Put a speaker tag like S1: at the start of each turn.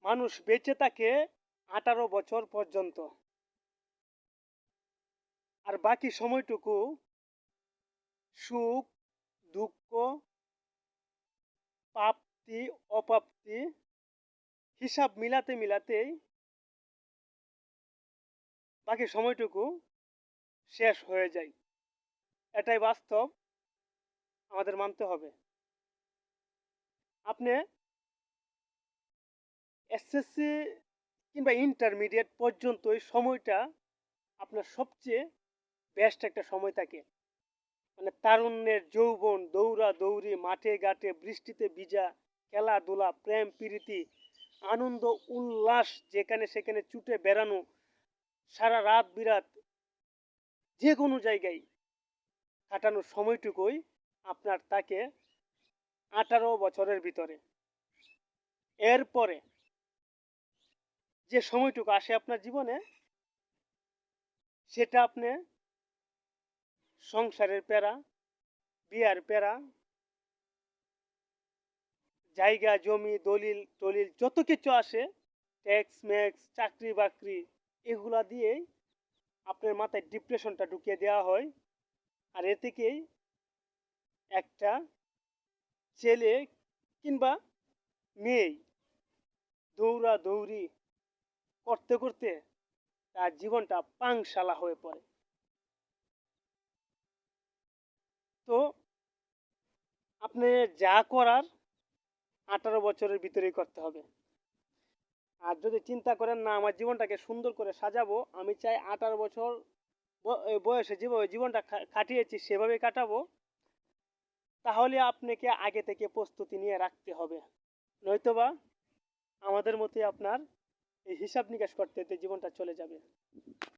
S1: মানুষ বেঁচে থাকে 18 বছর পর্যন্ত। আর বাকি সময়টুকু সুখ, দুঃখ, প্রাপ্তি, অপ্রাপ্তি হিসাব মিলাতে মিলাতেই বাকি সময়টুকু শেষ হয়ে যায়। এটাই বাস্তব, আমাদের মানতে হবে। আপনি এসএসসি কিংবা ইন্টারমিডিয়েট পর্যন্ত এই সময়টা আপনার সবচেয়ে বেস্ট একটা সময় থাকে। মানে তারুণ্যের যৌবন, দৌড়াদৌড়ি, মাঠে ঘাটে বৃষ্টিতে ভিজা, খেলাধুলা, প্রেম প্রীতি, আনন্দ উল্লাস, যেখানে সেখানে ছুটে বেড়ানো, সারা রাত বিরাত যে কোনো জায়গায় কাটানোর সময়টুকুই আপনার থাকে 18 বছরের ভিতরে। এরপরে যে সময়টুকু আসে আপনার জীবনে, সেটা আপনি সংসারের প্যারা, বিয়ার প্যারা, জায়গা জমি দলিল টলিল যত কিছু আসে, ট্যাক্স ম্যাক্স, চাকরি বাকরি, এগুলা দিয়েই আপনার মাথায় ডিপ্রেশনটা ঢুকিয়ে দেওয়া হয়। আর এ থেকেই একটা ছেলে কিংবা মেয়ে দৌড়াদৌড়ি করতে করতে তার জীবনটা পাংশালা হয়ে পড়ে। তো আপনি যা করার 18 বছরের ভিতরেই করতে হবে। আর যদি চিন্তা করেন না আমার জীবনটাকে সুন্দর করে সাজাবো, আমি চাই 18 বছর বয়সে যেভাবে জীবনটা কাটিয়েছি সেভাবে কাটাবো, তাহলে আপনাকে আগে থেকে প্রস্তুতি নিয়ে রাখতে হবে। নয়তোবা আমাদের মতোই আপনার এই হিসাব নিকাশ করতে জীবনটা চলে যাবে।